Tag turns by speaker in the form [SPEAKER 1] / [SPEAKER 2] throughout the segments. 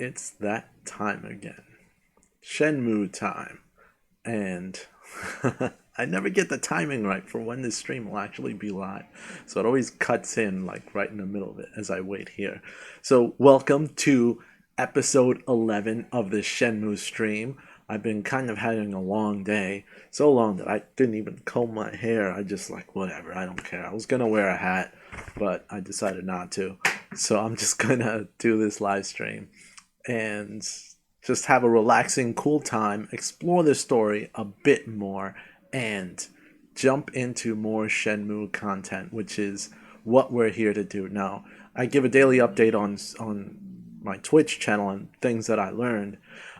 [SPEAKER 1] It's that time again. Shenmue time. And I never get the timing right for when this stream will actually be live. So it always cuts in like right in the middle of it as I wait here. So welcome to episode 11 of the Shenmue stream. I've been kind of having a long day. So long that I didn't even comb my hair. I just like, whatever, I don't care. I was gonna wear a hat, but I decided not to. So I'm just gonna do this live stream and just have a relaxing, cool time, explore the story a bit more, and jump into more Shenmue content, which is what we're here to do. Now, I give a daily update on my Twitch channel and things that I learned.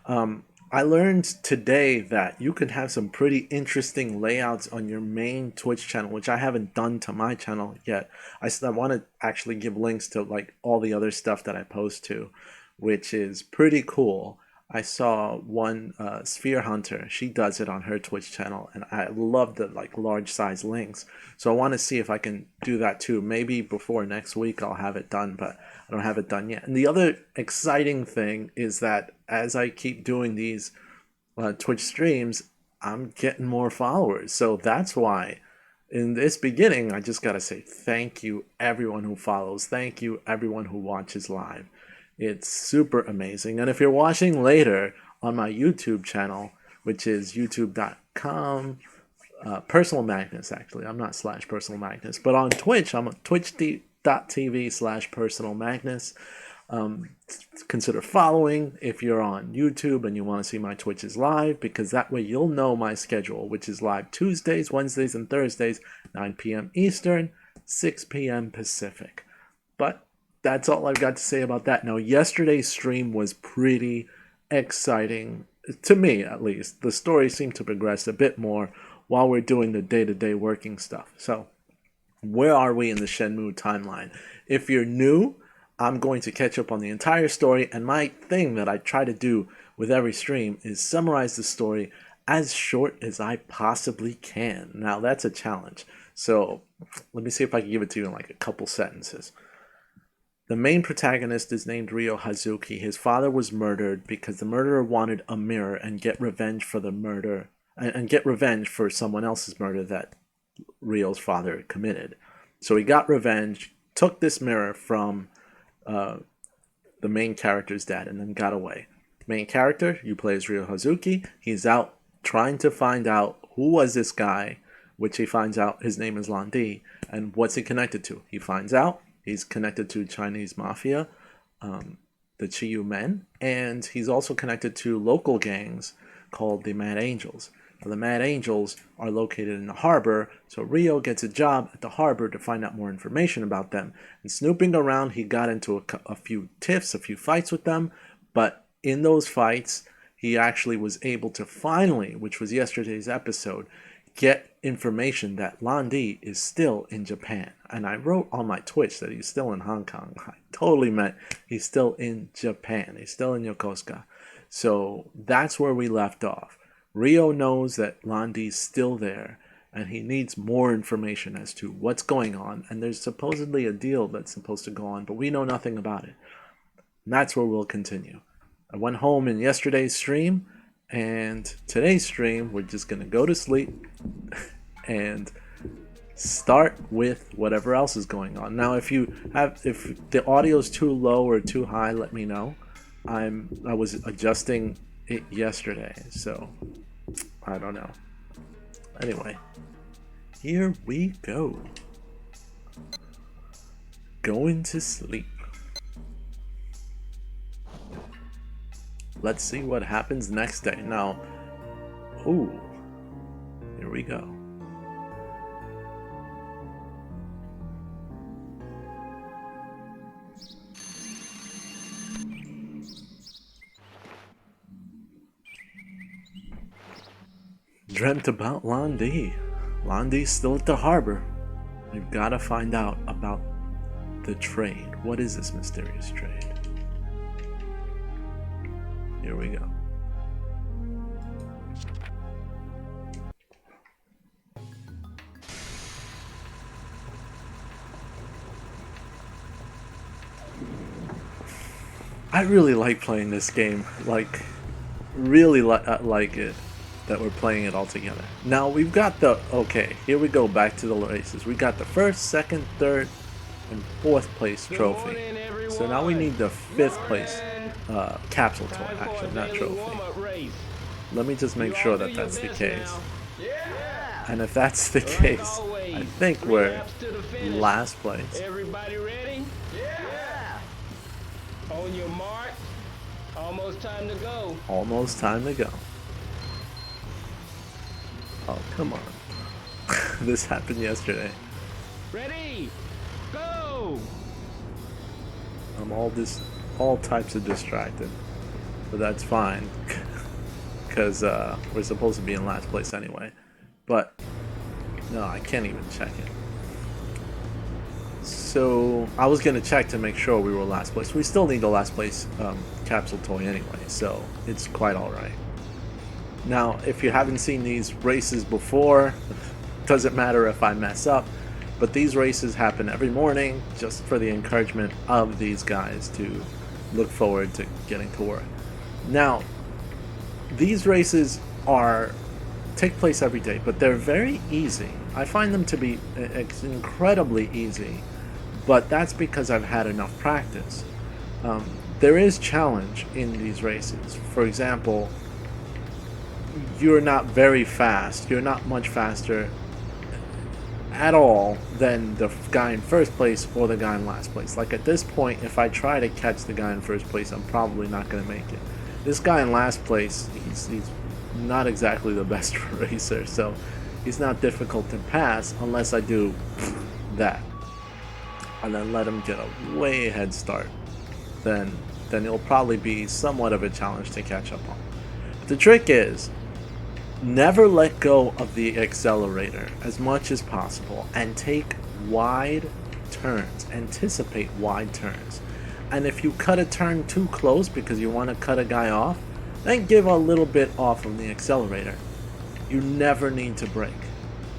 [SPEAKER 1] I learned today that you can have some pretty interesting layouts on your main Twitch channel, which I haven't done to my channel yet. I want to actually give links to like all the other stuff that I post to, which is pretty cool. I saw one Sphere Hunter. She does it on her Twitch channel, and I love the like large size links. So I want to see if I can do that too. Maybe before next week I'll have it done, but I don't have it done yet. And the other exciting thing is that as I keep doing these Twitch streams, I'm getting more followers. So that's why in this beginning, I just got to say thank you everyone who follows. Thank you everyone who watches live. It's super amazing. And if you're watching later on my YouTube channel, which is youtube.com, Personal Magnus, actually. I'm not slash Personal Magnus. But on Twitch, I'm at twitch.tv slash Personal Magnus. Consider following if you're on YouTube and you want to see my Twitches live, because that way you'll know my schedule, which is live Tuesdays, Wednesdays, and Thursdays, 9 p.m. Eastern, 6 p.m. Pacific. But that's all I've got to say about that. Now, yesterday's stream was pretty exciting, to me at least. The story seemed to progress a bit more while we're doing the day-to-day working stuff. So, where are we in the Shenmue timeline? If you're new, I'm going to catch up on the entire story, and my thing that I try to do with every stream is summarize the story as short as I possibly can. Now, that's a challenge. So, let me see if I can give it to you in like a couple sentences. The main protagonist is named Ryo Hazuki. His father was murdered because the murderer wanted a mirror and get revenge for the murder and get revenge for someone else's murder that Ryo's father committed. So he got revenge, took this mirror from the main character's dad, and then got away. Main character, you play as Ryo Hazuki. He's out trying to find out who was this guy, which he finds out his name is Landi, and what's he connected to. He finds out he's connected to Chinese mafia, the Chiyu Men, and he's also connected to local gangs called the Mad Angels. Now, the Mad Angels are located in the harbor, so Ryo gets a job at the harbor to find out more information about them. And snooping around, he got into a few tiffs, a few fights with them, but in those fights, he actually was able to finally, which was yesterday's episode, get information that Landi is still in Japan. And I wrote on my Twitch that he's still in Hong Kong. I totally meant he's still in Japan. He's still in Yokosuka. So that's where we left off. Ryo knows that Landi's still there, and he needs more information as to what's going on. And there's supposedly a deal that's supposed to go on, but we know nothing about it. And that's where we'll continue. I went home in yesterday's stream, and today's stream, we're just going to go to sleep and start with whatever else is going on. Now, if the audio is too low or too high, let me know. I was adjusting it yesterday, so I don't know. Anyway, here we go. Going to sleep. Let's see what happens next day. Now, ooh, here we go. Dreamt about Landi. Landi's still at the harbor. We've got to find out about the trade. What is this mysterious trade? Here we go. I really like playing this game. Like, really like it that we're playing it all together. Now we've got the, okay, here we go back to the races. We got the first, second, third, and fourth place trophy. So now we need the fifth place capsule toy, actually, not trophy. Let me just make sure that that's the case. And if that's the case, I think we're last place.
[SPEAKER 2] Everybody ready? Yeah. On your mark. Almost time to go.
[SPEAKER 1] Almost time to go. Oh, come on. This happened yesterday.
[SPEAKER 2] Ready? Go.
[SPEAKER 1] I'm all types of distracted. But that's fine. Because we're supposed to be in last place anyway. But no, I can't even check it. So I was gonna check to make sure we were last place. We still need the last place capsule toy anyway, so it's quite alright. Now, if you haven't seen these races before, doesn't matter if I mess up, but these races happen every morning just for the encouragement of these guys to look forward to getting to work. Now, these races take place every day, but they're very easy. I find them to be incredibly easy, but that's because I've had enough practice. There is challenge in these races. For example, you're not very fast. You're not much faster at all than the guy in first place or the guy in last place. Like at this point, if I try to catch the guy in first place, I'm probably not going to make it. This guy in last place, he's not exactly the best racer, so he's not difficult to pass unless I do that and then let him get a way head start. Then it'll probably be somewhat of a challenge to catch up on. The trick is never let go of the accelerator as much as possible and take wide turns. Anticipate wide turns. And if you cut a turn too close because you want to cut a guy off, then give a little bit off of the accelerator. You never need to brake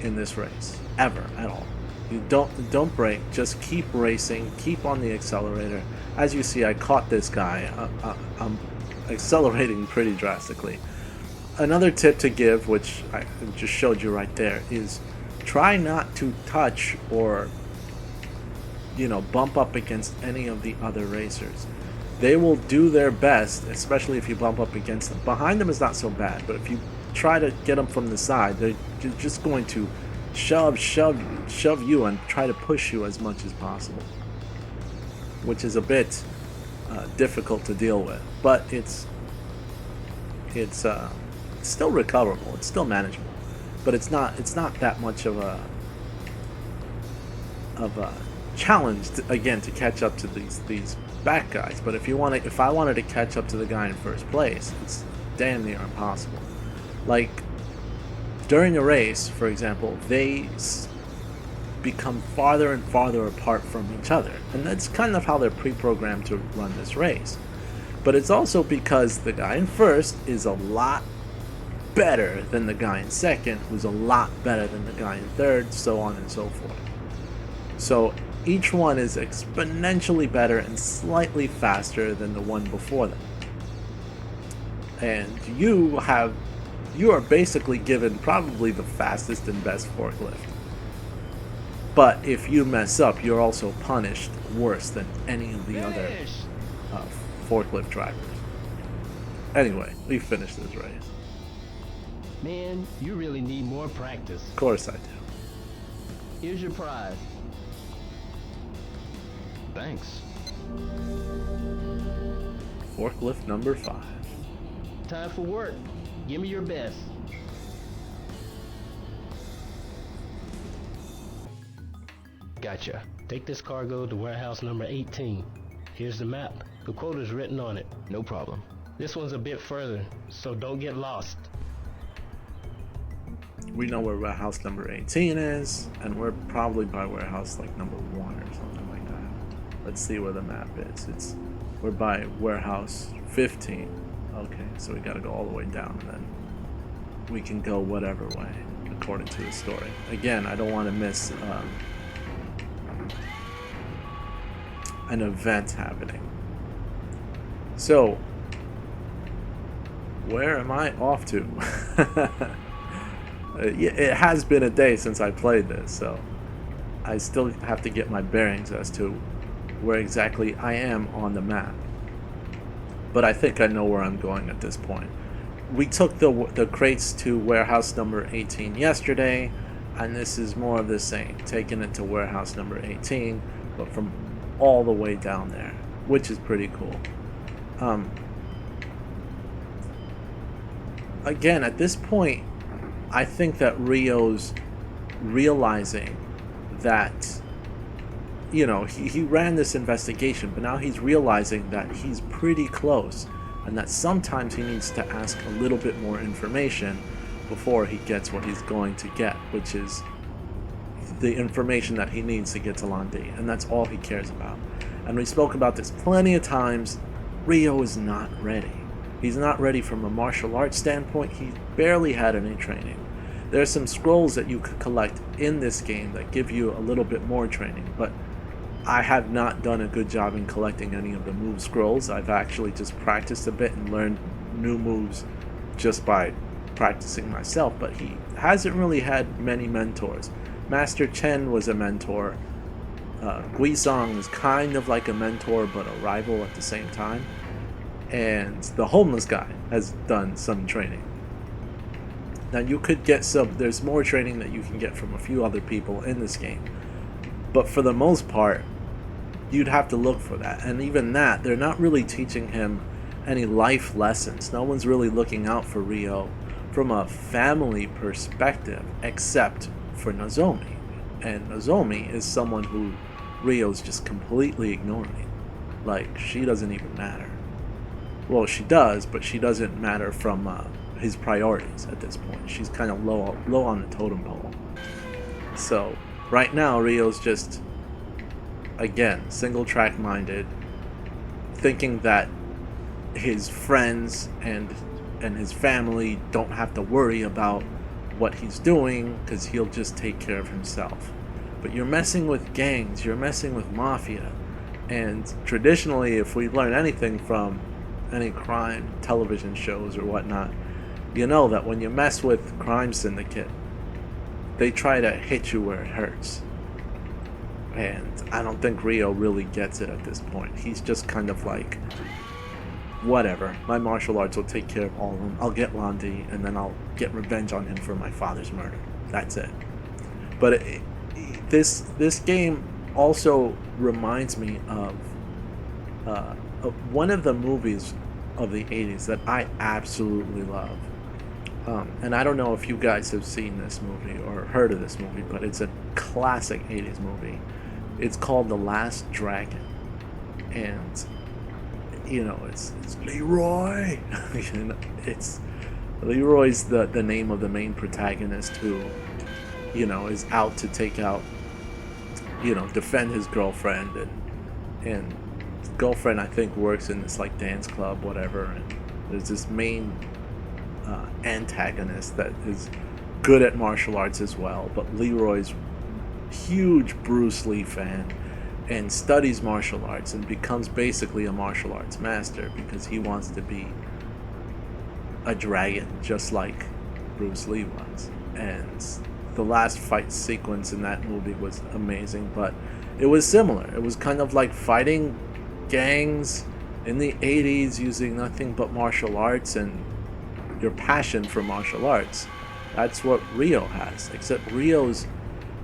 [SPEAKER 1] in this race, ever, at all. You don't brake, just keep racing, keep on the accelerator. As you see, I caught this guy. I'm accelerating pretty drastically. Another tip to give, which I just showed you right there, is try not to touch or bump up against any of the other racers. They will do their best, especially if you bump up against them. Behind them is not so bad, but if you try to get them from the side, they're just going to shove you and try to push you as much as possible, which is a bit difficult to deal with. But it's still recoverable. It's still manageable, but it's not that much of a challenge to catch up to these back guys. But if I wanted to catch up to the guy in first place, it's damn near impossible. Like during a race, for example, they become farther and farther apart from each other, and that's kind of how they're pre-programmed to run this race. But it's also because the guy in first is a lot better than the guy in second, who's a lot better than the guy in third, so on and so forth. So each one is exponentially better and slightly faster than the one before them. And you are basically given probably the fastest and best forklift. But if you mess up, you're also punished worse than any of the other forklift drivers. Anyway, we finished this race.
[SPEAKER 2] Man, you really need more practice.
[SPEAKER 1] Of course I do.
[SPEAKER 2] Here's your prize. Thanks.
[SPEAKER 1] Forklift number 5.
[SPEAKER 2] Time for work. Give me your best. Gotcha. Take this cargo to warehouse number 18. Here's the map. The quota's written on it. No problem. This one's a bit further, so don't get lost.
[SPEAKER 1] We know where warehouse number 18 is, and we're probably by warehouse like number 1 or something like that. Let's see where the map is. We're by warehouse 15. Okay, so we gotta go all the way down, and then we can go whatever way according to the story. Again, I don't want to miss an event happening. So, where am I off to? It has been a day since I played this, so I still have to get my bearings as to where exactly I am on the map. But I think I know where I'm going at this point. We took the crates to warehouse number 18 yesterday, and this is more of the same, taking it to warehouse number 18, but from all the way down there, which is pretty cool. Again, at this point, I think that Rio's realizing that, you know, he ran this investigation, but now he's realizing that he's pretty close, and that sometimes he needs to ask a little bit more information before he gets what he's going to get, which is the information that he needs to get to Landi, and that's all he cares about. And we spoke about this plenty of times. Rio is not ready. He's not ready from a martial arts standpoint. He barely had any training. There are some scrolls that you could collect in this game that give you a little bit more training, but I have not done a good job in collecting any of the move scrolls. I've actually just practiced a bit and learned new moves just by practicing myself, but he hasn't really had many mentors. Master Chen was a mentor. Guizong is kind of like a mentor but a rival at the same time. And the homeless guy has done some training. Now you could get there's more training that you can get from a few other people in this game. But for the most part, you'd have to look for that. And even that, they're not really teaching him any life lessons. No one's really looking out for Rio from a family perspective, except for Nozomi. And Nozomi is someone who Rio's just completely ignoring. Like, she doesn't even matter. Well, she does, but she doesn't matter from his priorities at this point. She's kind of low on the totem pole. So right now, Rio's just, again, single track minded, thinking that his friends and his family don't have to worry about what he's doing because he'll just take care of himself. But you're messing with gangs, you're messing with mafia, and traditionally, if we learn anything from any crime television shows or whatnot, you know that when you mess with crime syndicate, they try to hit you where it hurts. And I don't think Rio really gets it at this point. He's just kind of like, whatever, my martial arts will take care of all of them. I'll get Landi, and then I'll get revenge on him for my father's murder. That's it. But this game also reminds me of one of the movies of the 80s that I absolutely love. And I don't know if you guys have seen this movie or heard of this movie, but it's a classic 80s movie. It's called The Last Dragon. And, you know, it's Leroy. You know, it's Leroy's the name of the main protagonist who, you know, is out to take out, you know, defend his girlfriend, and his girlfriend, I think, works in this like dance club, whatever, and there's this main antagonist that is good at martial arts as well, but Leroy's huge Bruce Lee fan and studies martial arts and becomes basically a martial arts master because he wants to be a dragon just like Bruce Lee was. And the last fight sequence in that movie was amazing, but it was similar. It was kind of like fighting gangs in the 80s using nothing but martial arts and your passion for martial arts. That's what Rio has, except Rio's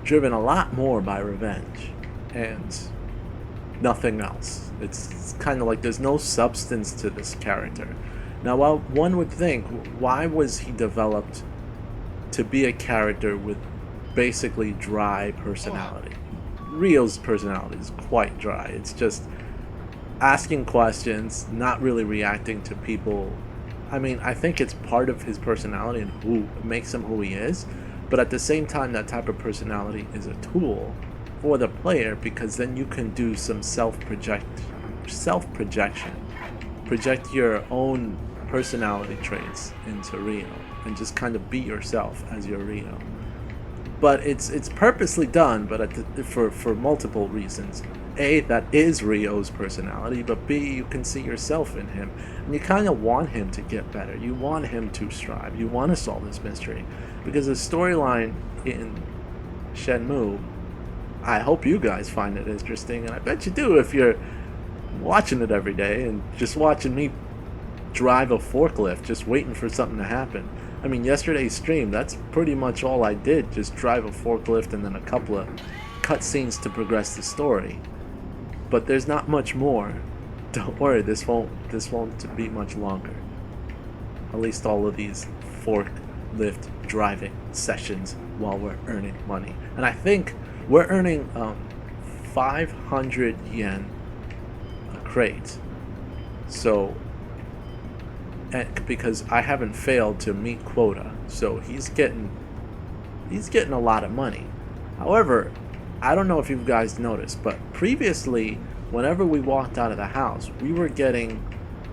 [SPEAKER 1] driven a lot more by revenge and nothing else. It's kind of like there's no substance to this character. Now, while one would think, why was he developed to be a character with basically dry personality? Rio's personality is quite dry. It's just asking questions, not really reacting to people. I mean, I think it's part of his personality and who makes him who he is, but at the same time, that type of personality is a tool for the player because then you can do some self-projection, project your own personality traits into Rio and just kind of be yourself as your Rio. But it's purposely done, but for multiple reasons. A, that is Rio's personality, but B, you can see yourself in him. And you kind of want him to get better. You want him to strive. You want to solve this mystery. Because the storyline in Shenmue, I hope you guys find it interesting, and I bet you do if you're watching it every day and just watching me drive a forklift, just waiting for something to happen. I mean, yesterday's stream, that's pretty much all I did, just drive a forklift and then a couple of cutscenes to progress the story. But there's not much more. Don't worry, this won't be much longer. At least all of these forklift driving sessions while we're earning money. And I think we're earning 500 yen a crate. So, because I haven't failed to meet quota, so he's getting a lot of money. However, I don't know if you guys noticed, but previously, whenever we walked out of the house, we were getting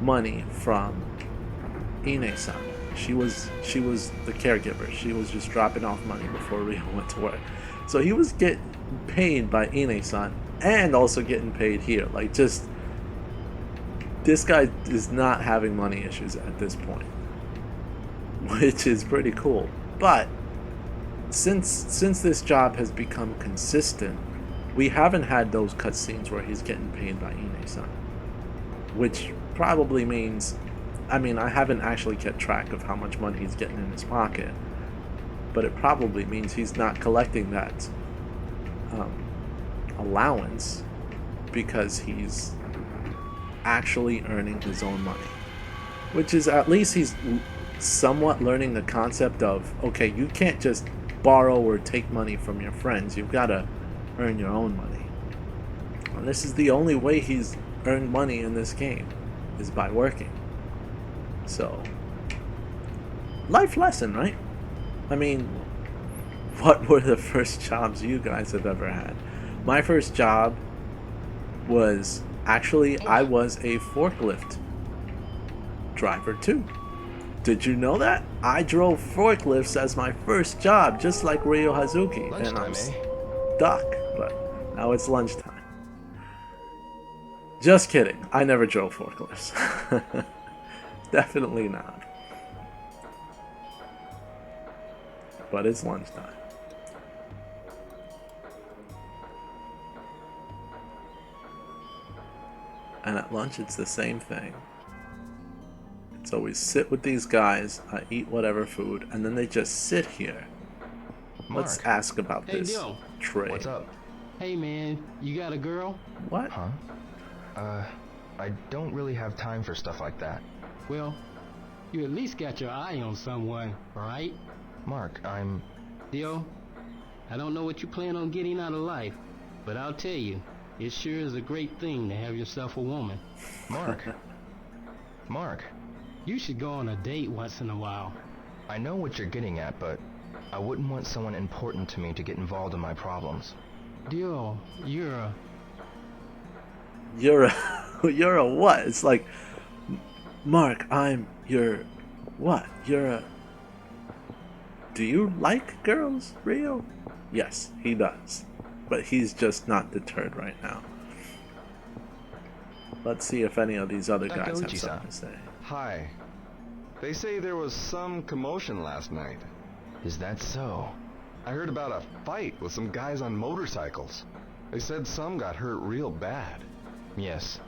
[SPEAKER 1] money from Ine-san. She was the caregiver. She was just dropping off money before Rio went to work. So he was getting paid by Ine-san and also getting paid here. Like, just, this guy is not having money issues at this point, which is pretty cool. But since this job has become consistent, we haven't had those cutscenes where he's getting paid by Ine-san, which probably means, I mean, I haven't actually kept track of how much money he's getting in his pocket, but it probably means he's not collecting that allowance because he's actually earning his own money, which is, at least he's somewhat learning the concept of, okay, you can't just borrow or take money from your friends. You've got to earn your own money. And this is the only way he's earned money in this game, is by working. So, life lesson, right? I mean, what were the first jobs you guys have ever had? My first job was, actually, I was a forklift driver too. Did you know that? I drove forklifts as my first job, just like Ryo Hazuki.
[SPEAKER 3] Lunchtime,
[SPEAKER 1] and I'm
[SPEAKER 3] eh?
[SPEAKER 1] stuck, but now it's lunchtime. Just kidding. I never drove forklifts. Definitely not. But it's lunchtime. And at lunch, it's the same thing. So we sit with these guys, I eat whatever food, and then they just sit here. Let's
[SPEAKER 3] Mark.
[SPEAKER 1] ask about
[SPEAKER 2] Hey,
[SPEAKER 1] this
[SPEAKER 2] Dio.
[SPEAKER 1] trade.
[SPEAKER 3] What's up?
[SPEAKER 2] Hey man, you got a girl?
[SPEAKER 1] What?
[SPEAKER 3] Huh? I don't really have time for stuff like that.
[SPEAKER 2] Well, you at least got your eye on someone, right?
[SPEAKER 3] Mark,
[SPEAKER 2] Dio, I don't know what you plan on getting out of life, but I'll tell you, it sure is a great thing to have yourself a woman.
[SPEAKER 3] Mark. Mark,
[SPEAKER 2] You should go on a date once in a while.
[SPEAKER 3] I know what you're getting at, but I wouldn't want someone important to me to get involved in my problems.
[SPEAKER 2] Dio, you're a...
[SPEAKER 1] You're a what? It's like, Mark, I'm your what? You're a... Do you like girls, Rio? Yes, he does. But he's just not deterred right now. Let's see if any of these other guys have
[SPEAKER 3] Takeuchi-san.
[SPEAKER 1] something to say.
[SPEAKER 4] Hi. They say there was some commotion last night.
[SPEAKER 3] Is that so?
[SPEAKER 4] I heard about a fight with some guys on motorcycles. They said some got hurt real bad.
[SPEAKER 3] Yes.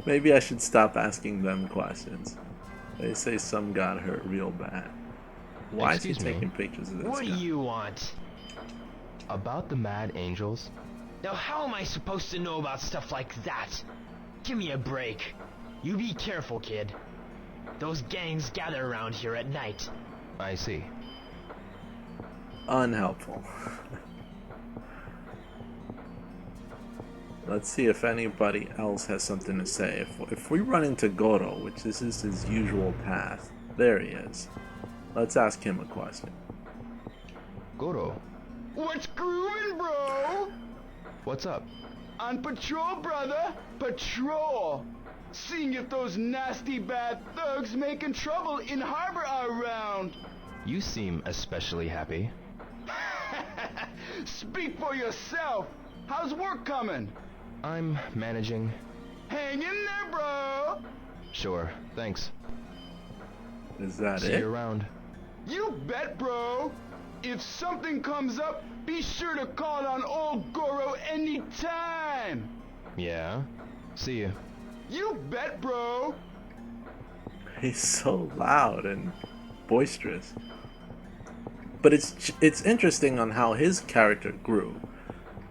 [SPEAKER 1] Maybe I should stop asking them questions. They say some got hurt real bad. Why
[SPEAKER 3] Excuse
[SPEAKER 1] is he
[SPEAKER 3] me?
[SPEAKER 1] taking pictures of this
[SPEAKER 5] What do
[SPEAKER 1] guy?
[SPEAKER 5] you want?
[SPEAKER 3] About the Mad Angels?
[SPEAKER 5] Now how am I supposed to know about stuff like that? Give me a break. You be careful, kid. Those gangs gather around here at night.
[SPEAKER 3] I see.
[SPEAKER 1] Unhelpful. Let's see if anybody else has something to say. If we run into Goro, which this is his usual path, there he is. Let's ask him a question.
[SPEAKER 3] Goro,
[SPEAKER 6] What's groovin', bro?
[SPEAKER 3] what's up?
[SPEAKER 6] On patrol, brother. Patrol. Seeing if those nasty bad thugs making trouble in harbor are around.
[SPEAKER 3] You seem especially happy.
[SPEAKER 6] Speak for yourself. How's work coming?
[SPEAKER 3] I'm managing.
[SPEAKER 6] Hang in there, bro.
[SPEAKER 3] Sure, thanks.
[SPEAKER 1] Is that
[SPEAKER 3] See
[SPEAKER 1] it?
[SPEAKER 3] you around.
[SPEAKER 6] You bet, bro. If something comes up, be sure to call on old Goro anytime.
[SPEAKER 3] Yeah? See you.
[SPEAKER 6] You bet, bro.
[SPEAKER 1] He's so loud and boisterous. But it's interesting on how his character grew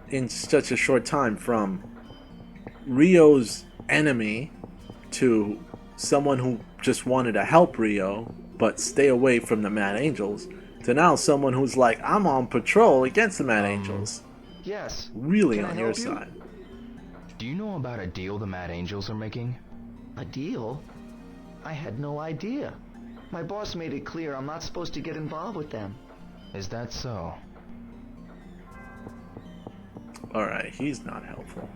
[SPEAKER 1] in such a short time, from Ryo's enemy to someone who just wanted to help Ryo but stay away from the Mad Angels, to now someone who's like, I'm on patrol against the Mad Angels.
[SPEAKER 3] Yes.
[SPEAKER 1] Really
[SPEAKER 3] Can I
[SPEAKER 1] on your
[SPEAKER 3] help you?
[SPEAKER 1] side.
[SPEAKER 3] Do you know about a deal the Mad Angels are making?
[SPEAKER 7] A deal? I had no idea. My boss made it clear I'm not supposed to get involved with them.
[SPEAKER 3] Is that so?
[SPEAKER 1] Alright, he's not helpful.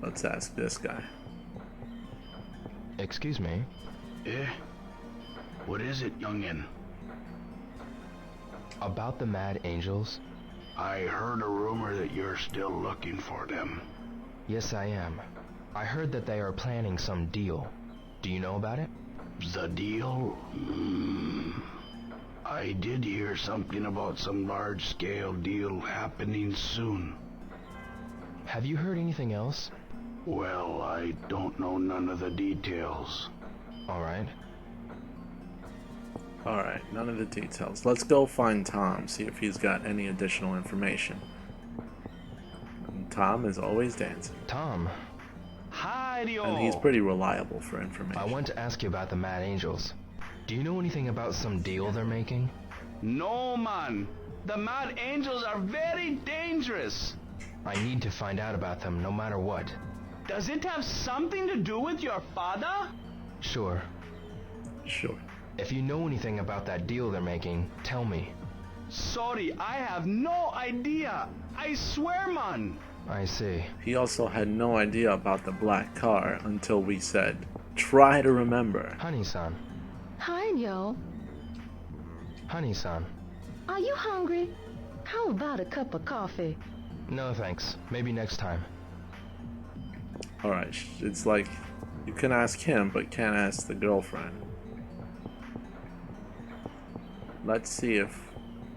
[SPEAKER 1] Let's ask this guy.
[SPEAKER 3] Excuse me?
[SPEAKER 8] Eh? What is it, youngin?
[SPEAKER 3] About the Mad Angels?
[SPEAKER 8] I heard a rumor that you're still looking for them.
[SPEAKER 3] Yes, I am. I heard that they are planning some deal. Do you know about it?
[SPEAKER 8] The deal? I did hear something about some large-scale deal happening soon.
[SPEAKER 3] Have you heard anything else?
[SPEAKER 8] Well, I don't know none of the details.
[SPEAKER 3] Alright.
[SPEAKER 1] Alright, none of the details. Let's go find Tom, see if he's got any additional information. And Tom is always dancing.
[SPEAKER 3] Tom,
[SPEAKER 6] Hi,
[SPEAKER 1] And he's pretty reliable for information.
[SPEAKER 3] I want to ask you about the Mad Angels. Do you know anything about some deal they're making?
[SPEAKER 6] No, man. The Mad Angels are very dangerous.
[SPEAKER 3] I need to find out about them no matter what.
[SPEAKER 6] Does it have something to do with your father?
[SPEAKER 3] Sure.
[SPEAKER 1] Sure.
[SPEAKER 3] If you know anything about that deal they're making, tell me.
[SPEAKER 6] Sorry, I have no idea. I swear, man.
[SPEAKER 3] I see.
[SPEAKER 1] He also had no idea about the black car until we said, try to remember.
[SPEAKER 3] Honey-san.
[SPEAKER 9] Hi, Yo.
[SPEAKER 3] Honey-san.
[SPEAKER 9] Are you hungry? How about a cup of coffee?
[SPEAKER 3] No thanks. Maybe next time.
[SPEAKER 1] Alright, it's like you can ask him, but can't ask the girlfriend. Let's see if...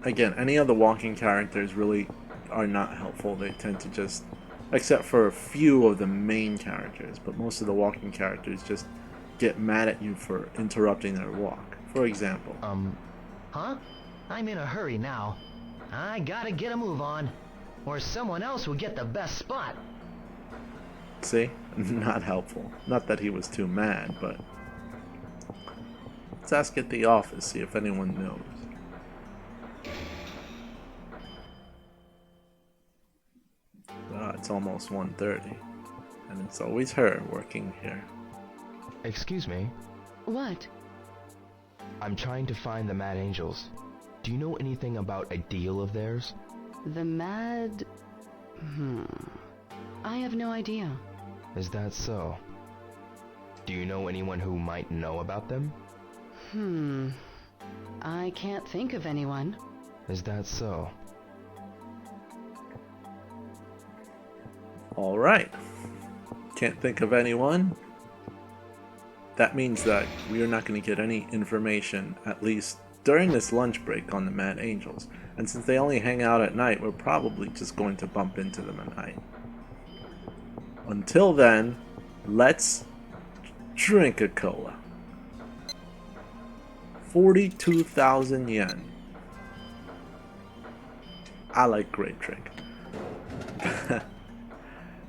[SPEAKER 1] Again, any of the walking characters really are not helpful. They tend to just... Except for a few of the main characters, but most of the walking characters just get mad at you for interrupting their walk. For example...
[SPEAKER 7] Huh? I'm in a hurry now. I gotta get a move on, or someone else will get the best spot.
[SPEAKER 1] See? Not helpful. Not that he was too mad, but... Let's ask at the office, see if anyone knows. It's almost 1:30, and it's always her working here.
[SPEAKER 3] Excuse me.
[SPEAKER 9] What?
[SPEAKER 3] I'm trying to find the Mad Angels. Do you know anything about a deal of theirs?
[SPEAKER 9] The Mad... I have no idea.
[SPEAKER 3] Is that so? Do you know anyone who might know about them?
[SPEAKER 9] I can't think of anyone.
[SPEAKER 3] Is that so?
[SPEAKER 1] Alright. Can't think of anyone. That means that we are not going to get any information, at least during this lunch break, on the Mad Angels. And since they only hang out at night, we're probably just going to bump into them at night. Until then, let's drink a cola. 42,000 yen. I like grape drink.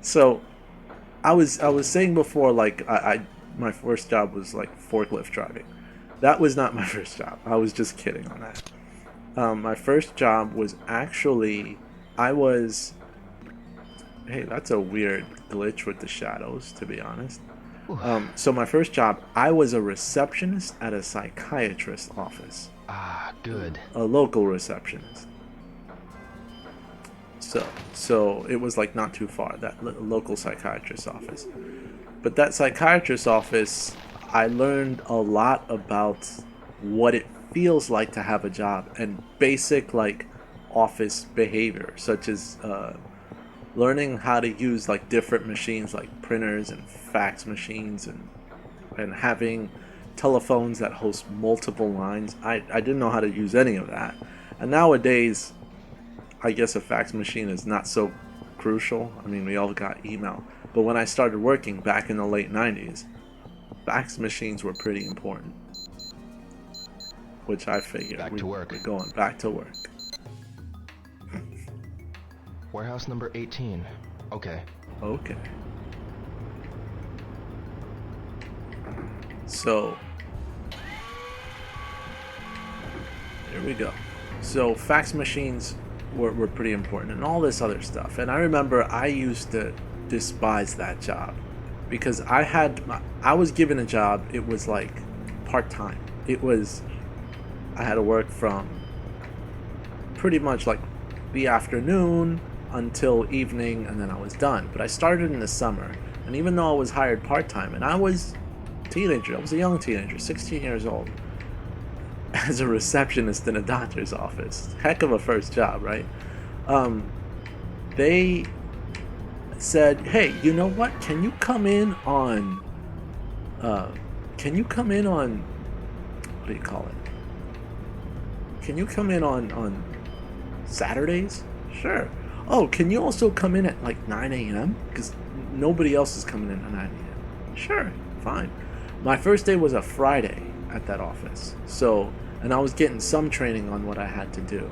[SPEAKER 1] So, I was saying before, like, my first job was like forklift driving. That was not my first job. I was just kidding on that. My first job was actually, hey, that's a weird glitch with the shadows, to be honest. So my first job, I was a receptionist at a psychiatrist's office.
[SPEAKER 3] Ah, good.
[SPEAKER 1] A local receptionist. So it was like not too far, that local psychiatrist's office. But that psychiatrist's office, I learned a lot about what it feels like to have a job and basic like office behavior, such as learning how to use like different machines like printers and fax machines, and having telephones that host multiple lines. I didn't know how to use any of that. And nowadays, I guess a fax machine is not so crucial. I mean, we all got email. But when I started working back in the late 90s, fax machines were pretty important. Which I figured we're going back to work.
[SPEAKER 3] Warehouse number 18. Okay.
[SPEAKER 1] Okay. So, here we go. So, fax machines were pretty important and all this other stuff. And I remember I used to despise that job because I was given a job. It was like part-time. I had to work from pretty much like the afternoon until evening, and then I was done. But I started in the summer, and even though I was hired part-time, and I was a teenager, I was a young teenager, 16 years old, as a receptionist in a doctor's office. Heck of a first job, right? They said, hey, you know what? Can you come in on, what do you call it? Can you come in on Saturdays? Sure. Oh, can you also come in at like 9 a.m.? Because nobody else is coming in at 9 a.m. Sure, fine. My first day was a Friday at that office. And I was getting some training on what I had to do,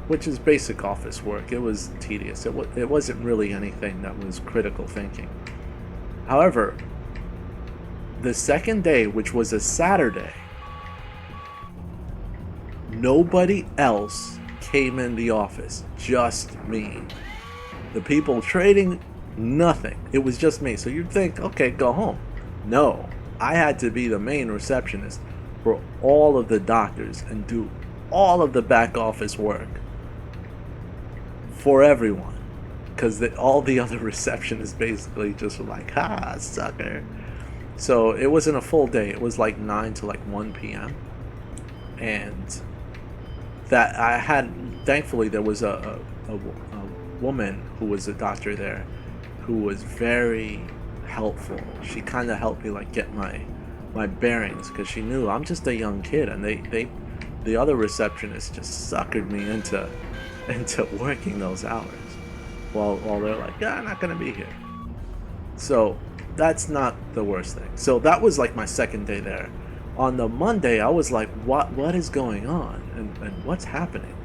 [SPEAKER 1] which is basic office work. It was tedious. It wasn't really anything that was critical thinking. However, the second day, which was a Saturday, nobody else came in the office, just me. The people trading, nothing. It was just me. So you'd think, okay, go home. No, I had to be the main receptionist for all of the doctors and do all of the back office work for everyone. Because all the other receptionists basically just were like, ha, sucker. So it wasn't a full day. It was like 9 to like 1 p.m. And that I had, thankfully there was a woman who was a doctor there who was very helpful. She kind of helped me like get my bearings, because she knew I'm just a young kid, and the other receptionists just suckered me into working those hours while they're like, yeah, I'm not gonna be here. So that's not the worst thing. So that was like my second day there. On the Monday, I was like, what is going on? And what's happening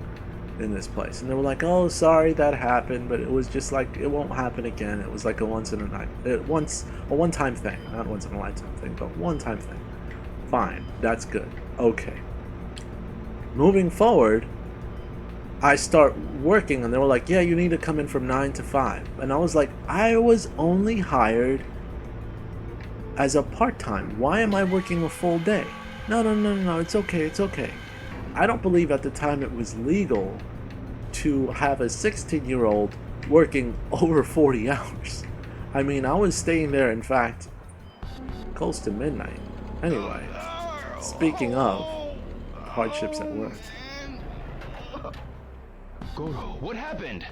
[SPEAKER 1] in this place? And they were like, oh, sorry that happened, but it was just like, it won't happen again. It was like a one-time thing. Not once in a lifetime thing, but one-time thing. Fine, that's good. Okay. Moving forward, I start working, and they were like, yeah, you need to come in from 9 to 5. And I was like, I was only hired as a part-time. Why am I working a full day? No, it's okay. I don't believe at the time it was legal to have a 16-year-old working over 40 hours. I mean, I was staying there, in fact, close to midnight. Anyway, speaking of hardships at work.
[SPEAKER 3] Goro, what happened?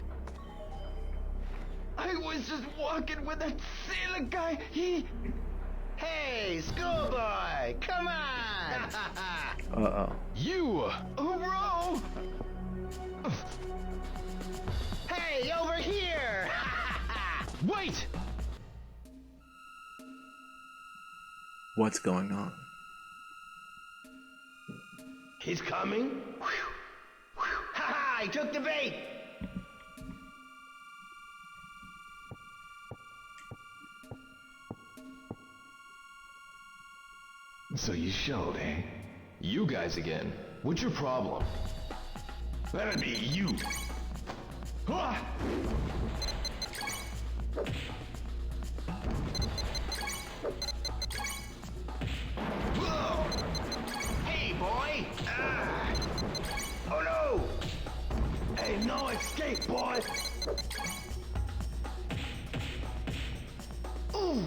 [SPEAKER 6] I was just walking with that sailor guy.
[SPEAKER 7] Hey, schoolboy, come on!
[SPEAKER 1] Uh-oh.
[SPEAKER 3] You!
[SPEAKER 6] Oh, bro!
[SPEAKER 7] Hey, over here!
[SPEAKER 3] Wait!
[SPEAKER 1] What's going on?
[SPEAKER 7] He's coming? Ha! I took the bait!
[SPEAKER 4] So you showed, eh?
[SPEAKER 3] You guys again. What's your problem?
[SPEAKER 8] That'd be you.
[SPEAKER 6] Ah!
[SPEAKER 7] Hey, boy! Ah. Oh no!
[SPEAKER 8] Hey, no escape, boy.
[SPEAKER 7] Ooh!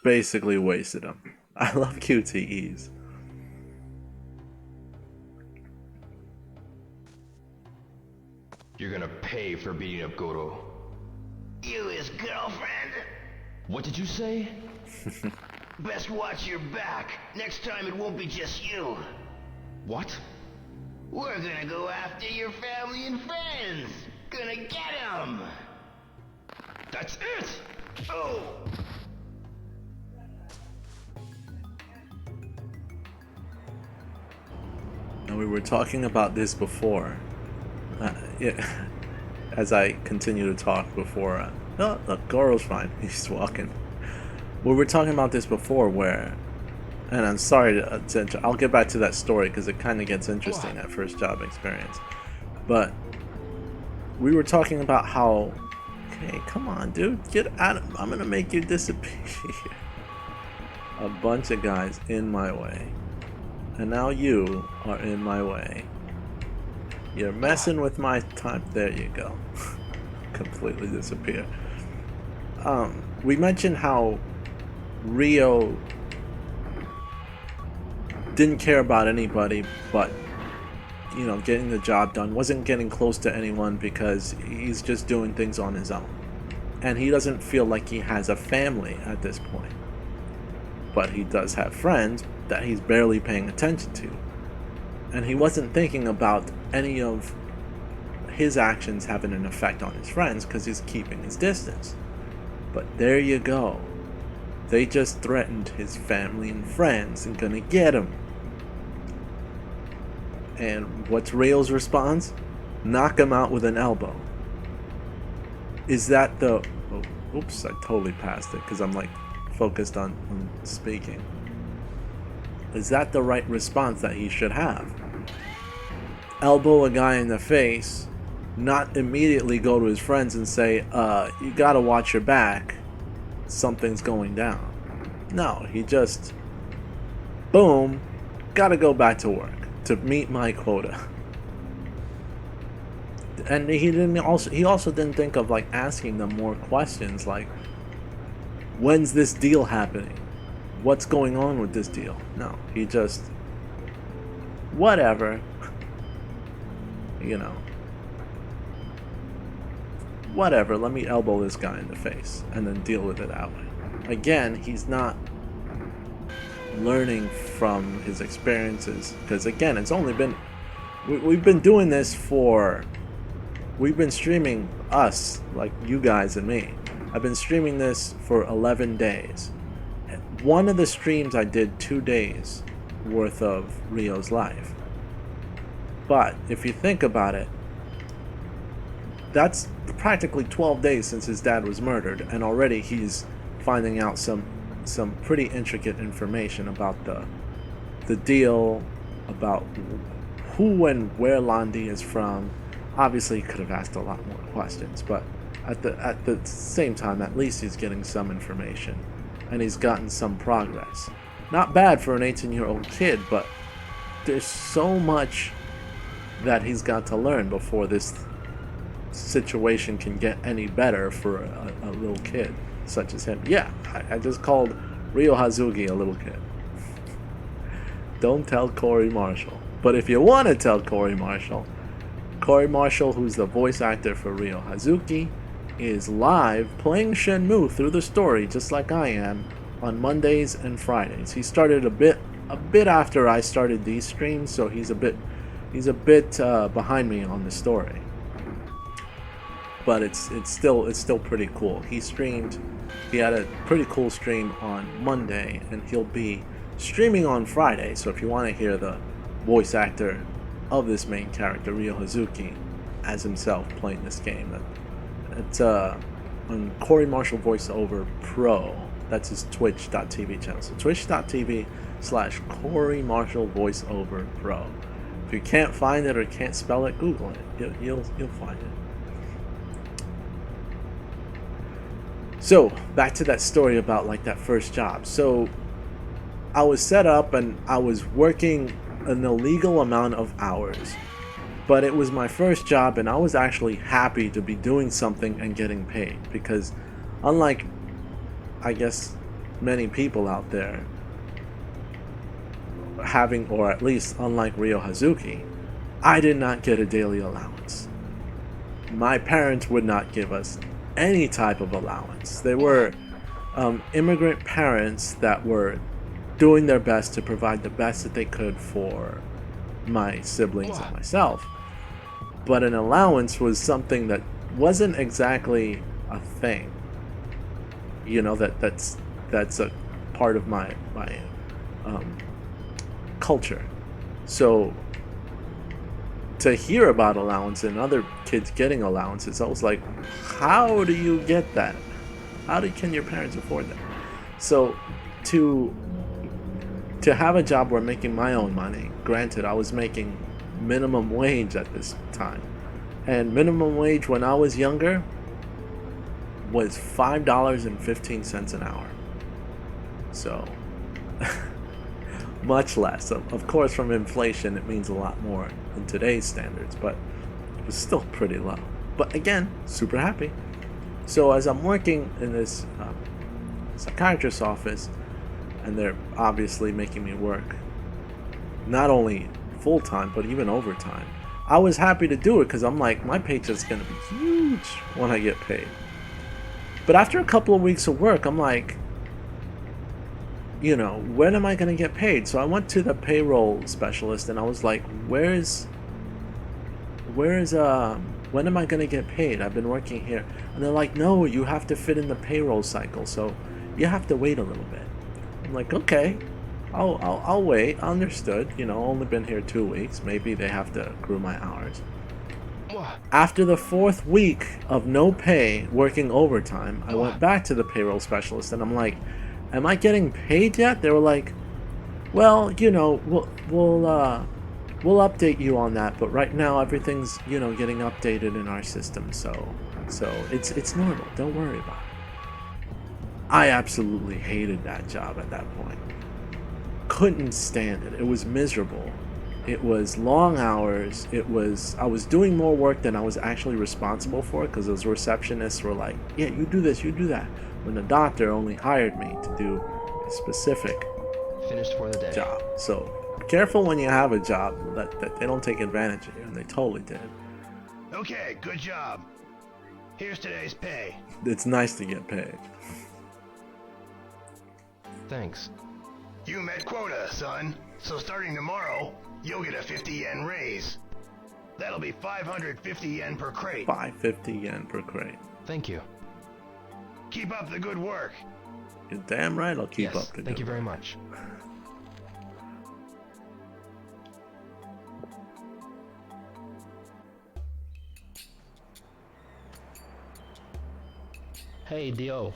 [SPEAKER 1] Basically wasted him. I love QTEs.
[SPEAKER 3] You're gonna pay for beating up Goro.
[SPEAKER 8] You his girlfriend?
[SPEAKER 3] What did you say?
[SPEAKER 8] Best watch your back. Next time it won't be just you.
[SPEAKER 3] What?
[SPEAKER 8] We're gonna go after your family and friends. Gonna get 'em.
[SPEAKER 3] That's it!
[SPEAKER 8] Oh!
[SPEAKER 1] Now, we were talking about this before. Yeah, as I continue to talk before. Oh, look, Goro's fine. He's walking. We were talking about this before where... And I'm sorry to I'll get back to that story because it kind of gets interesting, that first job experience. But we were talking about how... Okay, come on, dude. Get out of... I'm going to make you disappear. A bunch of guys in my way. And now you are in my way. You're messing with my time. There you go. Completely disappear. We mentioned how Rio didn't care about anybody but, you know, getting the job done. Wasn't getting close to anyone because he's just doing things on his own. And he doesn't feel like he has a family at this point. But he does have friends that he's barely paying attention to. And he wasn't thinking about any of his actions having an effect on his friends because he's keeping his distance. But there you go. They just threatened his family and friends and gonna get him. And what's Rio's response? Knock him out with an elbow. Is that the... Oh, oops, I totally passed it because I'm like focused on speaking. Is that the right response that he should have? Elbow a guy in the face, not immediately go to his friends and say, you gotta watch your back, something's going down. No, he just, boom, gotta go back to work to meet my quota. And he also didn't think of like asking them more questions like, when's this deal happening? What's going on with this deal? No, he just, whatever, you know, whatever, let me elbow this guy in the face and then deal with it that way. Again, he's not learning from his experiences because, again, it's only been, we've been doing this for, we've been streaming, us, like you guys and me. I've been streaming this for 11 days. One of the streams I did 2 days worth of Rio's life. But if you think about it, that's practically 12 days since his dad was murdered, and already he's finding out some pretty intricate information about the deal, about who and where Londi is from. Obviously, he could have asked a lot more questions, but at the same time, at least he's getting some information. And he's gotten some progress. Not bad for an 18-year-old kid, but there's so much that he's got to learn before this situation can get any better for a little kid such as him. Yeah, I just called Ryo Hazuki a little kid. Don't tell Corey Marshall. But if you want to tell Corey Marshall, who's the voice actor for Ryo Hazuki, is live playing Shenmue through the story just like I am on Mondays and Fridays. He started a bit after I started these streams, so he's a bit behind me on the story. But it's still pretty cool. He had a pretty cool stream on Monday, and he'll be streaming on Friday. So if you want to hear the voice actor of this main character, Ryo Hazuki, as himself playing this game, it's on Corey Marshall Voiceover Pro. That's his twitch.tv channel. So twitch.tv/Corey Marshall Voiceover Pro. If you can't find it or can't spell it, Google it. You'll find it. So back to that story about like that first job. So I was set up and I was working an illegal amount of hours. But it was my first job, and I was actually happy to be doing something and getting paid. Because unlike, I guess, many people out there, or at least unlike Ryo Hazuki, I did not get a daily allowance. my parents would not give us any type of allowance. They were immigrant parents that were doing their best to provide the best that they could for my siblings and myself. But an allowance was something that wasn't exactly a thing. You know, that's a part of my culture. So to hear about allowance and other kids getting allowances, I was like, how do you get that? Can your parents afford that? So to have a job where I'm making my own money, granted I was making minimum wage at this time, and minimum wage when I was younger was $5.15 an hour. So much less. Of course, from inflation, it means a lot more in today's standards, but it was still pretty low. But again, super happy. So as I'm working in this psychiatrist's office, and they're obviously making me work not only full-time, but even overtime, I was happy to do it because I'm like, my paycheck's going to be huge when I get paid. But after a couple of weeks of work, I'm like, you know, when am I going to get paid? So I went to the payroll specialist and I was like, when am I going to get paid? I've been working here. And they're like, no, you have to fit in the payroll cycle, so you have to wait a little bit. I'm like, okay, I'll wait. Understood. You know, only been here 2 weeks. Maybe they have to accrue my hours. After the 4th week of no pay, working overtime, I went back to the payroll specialist and I'm like, am I getting paid yet? They were like, well, you know, we'll update you on that, but right now everything's, you know, getting updated in our system, so it's normal. Don't worry about it. I absolutely hated that job at that point. Couldn't stand it. It was miserable. It was long hours. I was doing more work than I was actually responsible for, because those receptionists were like, yeah, you do this, you do that, when the doctor only hired me to do a specific
[SPEAKER 3] Finished for the day.
[SPEAKER 1] job. So careful when you have a job that they don't take advantage of you, and they totally did.
[SPEAKER 8] Okay, good job. Here's today's pay.
[SPEAKER 1] It's nice to get paid.
[SPEAKER 3] Thanks.
[SPEAKER 8] You met quota, son. So starting tomorrow, you'll get a 50 yen raise. That'll be 550 yen per crate.
[SPEAKER 1] 550 yen per crate.
[SPEAKER 3] Thank you.
[SPEAKER 8] Keep up the good work.
[SPEAKER 1] You're damn right I'll keep
[SPEAKER 3] Yes,
[SPEAKER 1] up the
[SPEAKER 3] thank
[SPEAKER 1] good
[SPEAKER 3] you very
[SPEAKER 1] work.
[SPEAKER 3] much.
[SPEAKER 2] Hey, Dio.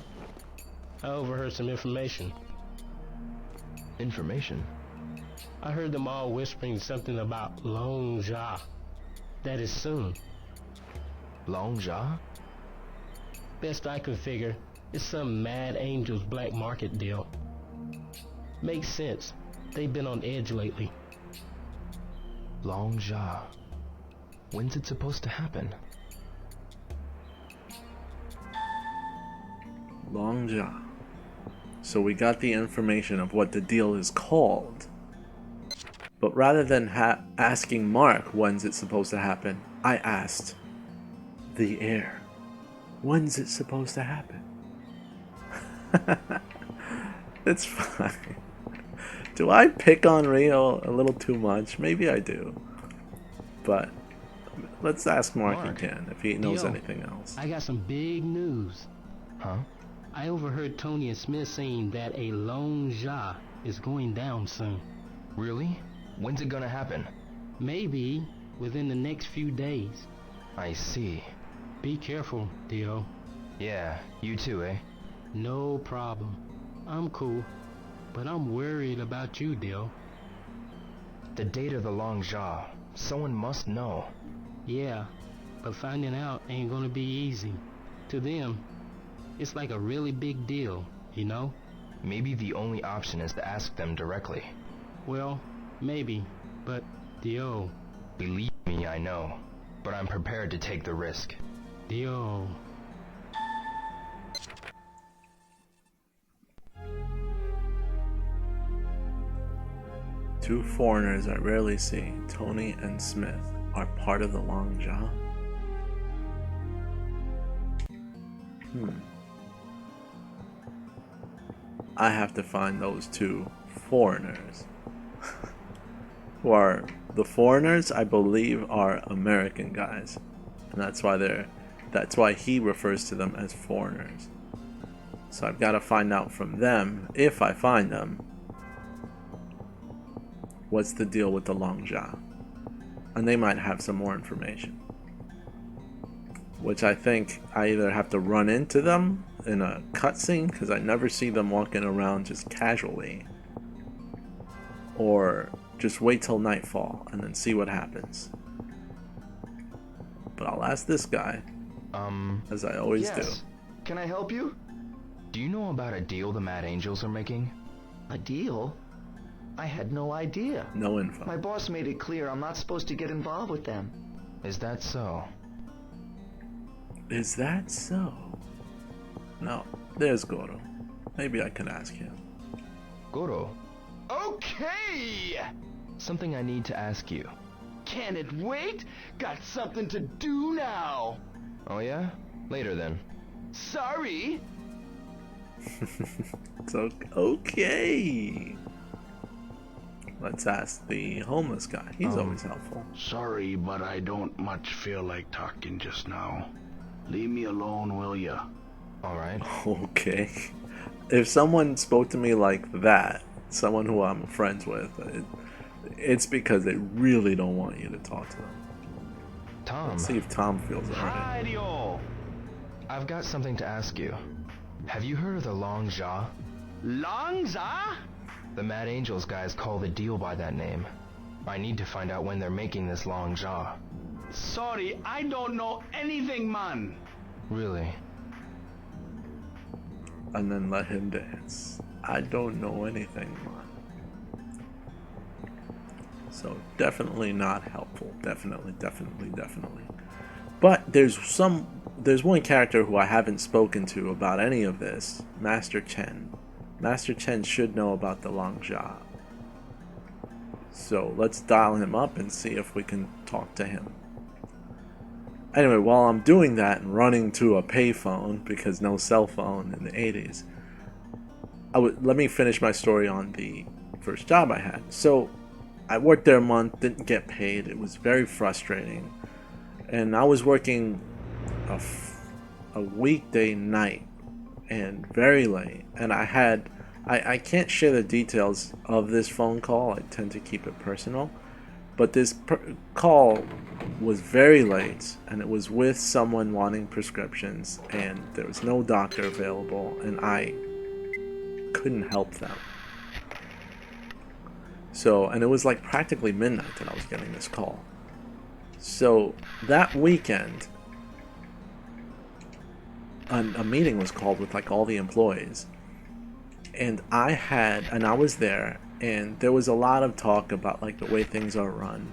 [SPEAKER 2] I overheard some information.
[SPEAKER 3] Information?
[SPEAKER 2] I heard them all whispering something about Long Ja. That is soon.
[SPEAKER 3] Long Ja?
[SPEAKER 2] Best I can figure, it's some Mad Angel's black market deal. Makes sense. They've been on edge lately.
[SPEAKER 3] Long Ja. When's it supposed to happen?
[SPEAKER 1] Long Ja. So we got the information of what the deal is called. But rather than asking Mark when's it supposed to happen, I asked the air, when's it supposed to happen? It's fine. Do I pick on Rio a little too much? Maybe I do. But let's ask Mark again if he knows
[SPEAKER 2] Dio,
[SPEAKER 1] anything else.
[SPEAKER 2] I got some big news.
[SPEAKER 3] Huh?
[SPEAKER 2] I overheard Tony and Smith saying that a Long Ja is going down soon.
[SPEAKER 3] Really? When's it gonna happen?
[SPEAKER 2] Maybe within the next few days.
[SPEAKER 3] I see.
[SPEAKER 2] Be careful, Dio.
[SPEAKER 3] Yeah, you too, eh?
[SPEAKER 2] No problem. I'm cool, but I'm worried about you, Dio.
[SPEAKER 3] The date of the Long Ja. Someone must know.
[SPEAKER 2] Yeah, but finding out ain't gonna be easy. To them, it's like a really big deal, you know?
[SPEAKER 3] Maybe the only option is to ask them directly.
[SPEAKER 2] Well, maybe, but Dio.
[SPEAKER 3] Believe me, I know. But I'm prepared to take the risk.
[SPEAKER 2] Dio.
[SPEAKER 1] Two foreigners I rarely see, Tony and Smith, are part of the Long Ja. I have to find those two foreigners. Who are the foreigners, I believe, are American guys. And that's why he refers to them as foreigners. So I've got to find out from them, if I find them, what's the deal with the Longjia. And they might have some more information. Which I think I either have to run into them in a cutscene, because I never see them walking around just casually, or just wait till nightfall and then see what happens. But I'll ask this guy, as I always do.
[SPEAKER 4] Can I help you?
[SPEAKER 3] Do you know about a deal the Mad Angels are making?
[SPEAKER 7] A deal? I had no idea.
[SPEAKER 1] No info.
[SPEAKER 7] My boss made it clear I'm not supposed to get involved with them.
[SPEAKER 3] Is that so?
[SPEAKER 1] Is that so? No, there's Goro. Maybe I can ask him.
[SPEAKER 3] Goro,
[SPEAKER 6] Okay!
[SPEAKER 3] something I need to ask you.
[SPEAKER 6] Can it wait? Got something to do now.
[SPEAKER 3] Oh yeah? Later then.
[SPEAKER 6] Sorry.
[SPEAKER 1] It's okay. Let's ask the homeless guy. He's always helpful.
[SPEAKER 10] Sorry, but I don't much feel like talking just now. Leave me alone, will ya?
[SPEAKER 3] Alright.
[SPEAKER 1] Okay. If someone spoke to me like that, someone who I'm friends with, it's because they really don't want you to talk to them.
[SPEAKER 3] Tom,
[SPEAKER 1] Let's see if Tom feels alright.
[SPEAKER 6] Hi-dio.
[SPEAKER 3] I've got something to ask you. Have you heard of the Longjia?
[SPEAKER 6] Longza?
[SPEAKER 3] The Mad Angels guys call the deal by that name. I need to find out when they're making this Longjia.
[SPEAKER 6] Sorry, I don't know anything, man.
[SPEAKER 3] Really?
[SPEAKER 1] And then let him dance. I don't know anything, man. So definitely not helpful. Definitely. But there's one character who I haven't spoken to about any of this, Master Chen. Master Chen should know about the Longjia. So let's dial him up and see if we can talk to him. Anyway, while I'm doing that and running to a payphone, because no cell phone in the 80s, let me finish my story on the first job I had. So I worked there a month, didn't get paid. It was very frustrating. And I was working a weekday night and very late. And I can't share the details of this phone call. I tend to keep it personal. But this call was very late, and it was with someone wanting prescriptions, and there was no doctor available, and I couldn't help them. So, and it was like practically midnight that I was getting this call. So that weekend, a meeting was called with like all the employees, and I was there, and there was a lot of talk about like the way things are run.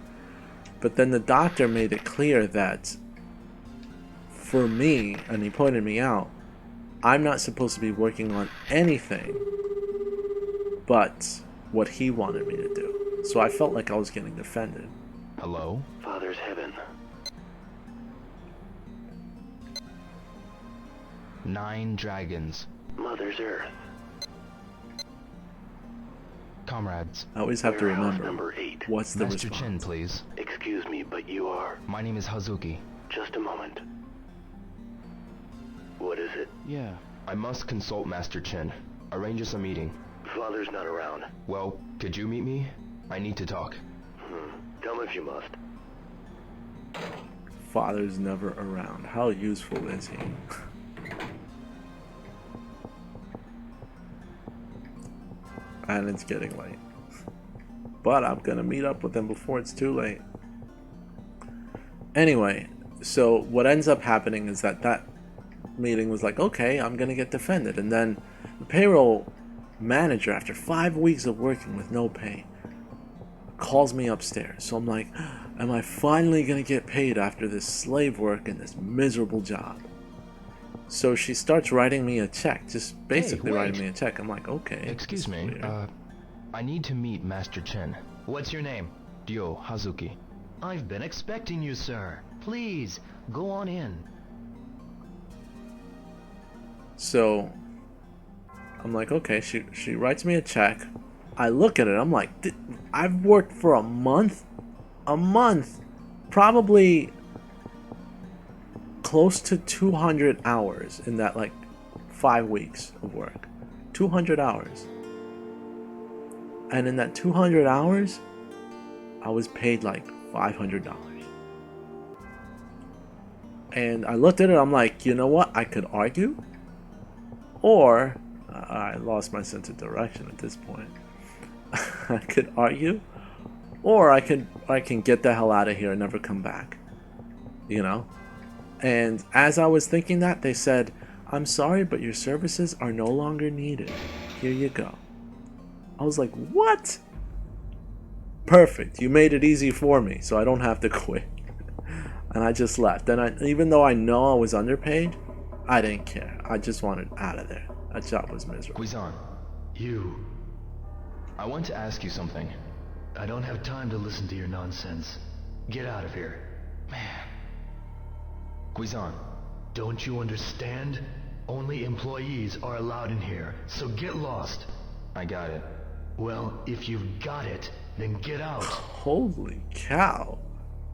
[SPEAKER 1] But then the doctor made it clear that for me, and he pointed me out, I'm not supposed to be working on anything but what he wanted me to do. So I felt like I was getting defended.
[SPEAKER 3] Hello?
[SPEAKER 10] Father's heaven.
[SPEAKER 3] 9 dragons.
[SPEAKER 10] Mother's earth.
[SPEAKER 3] Comrades.
[SPEAKER 1] I always have to
[SPEAKER 10] Warehouse
[SPEAKER 1] remember
[SPEAKER 10] number 8.
[SPEAKER 1] what's the
[SPEAKER 3] Master
[SPEAKER 1] response.
[SPEAKER 3] Chen, please.
[SPEAKER 10] Excuse me, but you are...
[SPEAKER 3] My name is Hazuki.
[SPEAKER 10] Just a moment. What is it?
[SPEAKER 3] Yeah. I must consult Master Chen. Arrange us a meeting.
[SPEAKER 10] Father's not around.
[SPEAKER 3] Well, could you meet me? I need to talk.
[SPEAKER 10] Come if you must.
[SPEAKER 1] Father's never around. How useful is he? And it's getting late. But I'm gonna meet up with him before it's too late. Anyway, so what ends up happening is that meeting was like, okay, I'm gonna get defended. And then the payroll manager, after 5 weeks of working with no pay, calls me upstairs. So I'm like, am I finally gonna get paid after this slave work and this miserable job? So she starts writing me a check, just basically
[SPEAKER 3] wait.
[SPEAKER 1] writing me a check. I'm like, okay.
[SPEAKER 3] Excuse
[SPEAKER 1] this is
[SPEAKER 3] me,
[SPEAKER 1] weird.
[SPEAKER 3] I need to meet Master Chen.
[SPEAKER 2] What's your name?
[SPEAKER 3] Ryo Hazuki.
[SPEAKER 7] I've been expecting you, sir. Please, go on in.
[SPEAKER 1] So I'm like, okay, she writes me a check. I look at it, I'm like, I've worked for a month? A month! Probably close to 200 hours in that, like, 5 weeks of work. 200 hours. And in that 200 hours, I was paid like $500. And I looked at it, I'm like, you know what? I could argue. Or, I lost my sense of direction at this point. I could argue. Or I can get the hell out of here and never come back. You know? And as I was thinking that, they said, I'm sorry, but your services are no longer needed. Here you go. I was like, what? Perfect. You made it easy for me, so I don't have to quit. And I just left. And even though I know I was underpaid, I didn't care. I just wanted out of there. That job was miserable.
[SPEAKER 3] Guizan,
[SPEAKER 7] You.
[SPEAKER 3] I want to ask you something.
[SPEAKER 7] I don't have time to listen to your nonsense. Get out of here. Man.
[SPEAKER 3] Guizan,
[SPEAKER 7] Don't you understand? Only employees are allowed in here, so get lost.
[SPEAKER 3] I got it.
[SPEAKER 7] Well, if you've got it, then get out.
[SPEAKER 1] Holy cow.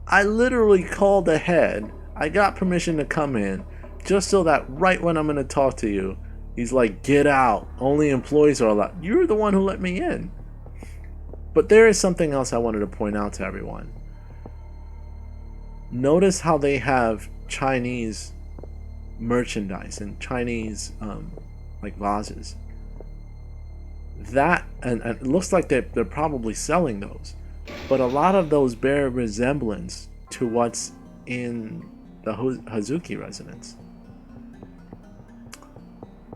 [SPEAKER 1] I literally called ahead. I got permission to come in, just so that right when I'm going to talk to you, he's like, get out. Only employees are allowed. You're the one who let me in. But there is something else I wanted to point out to everyone. Notice how they have Chinese merchandise and Chinese like vases. That and it looks like they're probably selling those, but a lot of those bear resemblance to what's in the Hazuki residence,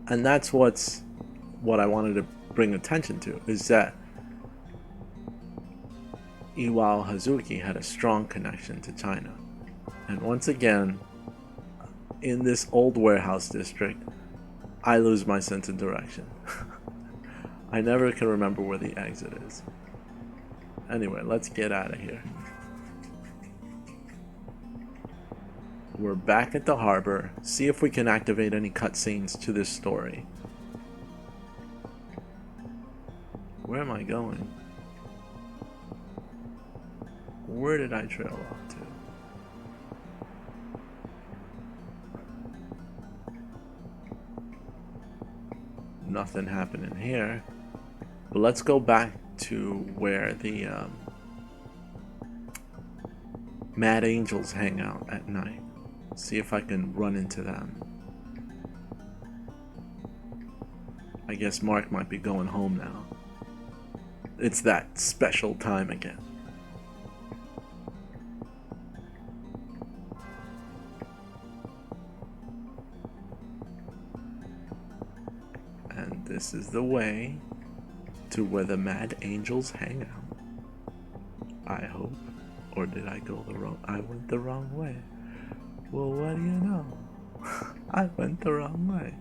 [SPEAKER 1] and that's what I wanted to bring attention to, is that Iwao Hazuki had a strong connection to China. And once again, in this old warehouse district, I lose my sense of direction. I never can remember where the exit is. Anyway, let's get out of here. We're back at the harbor. See if we can activate any cutscenes to this story. Where am I going? Where did I trail off to? Nothing happening here. But let's go back to where the Mad Angels hang out at night. See if I can run into them. I guess Mark might be going home now. It's that special time again. And this is the way to where the Mad Angels hang out. I hope. Or did I go the wrong? I went the wrong way. Well, what do you know? I went the wrong way.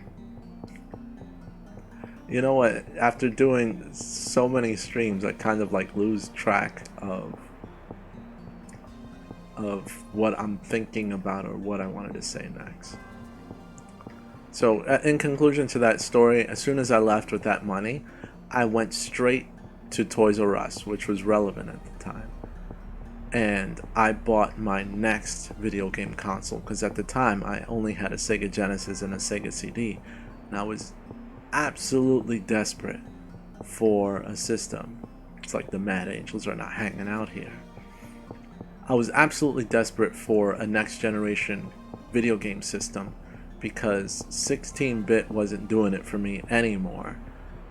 [SPEAKER 1] You know what? After doing so many streams, I kind of like lose track of what I'm thinking about or what I wanted to say next. So, in conclusion to that story, as soon as I left with that money, I went straight to Toys R Us, which was relevant at the time. And I bought my next video game console, because at the time I only had a Sega Genesis and a Sega CD, and I was absolutely desperate for a system. It's like the Mad Angels are not hanging out here. I was absolutely desperate for a next generation video game system, because 16-bit wasn't doing it for me anymore.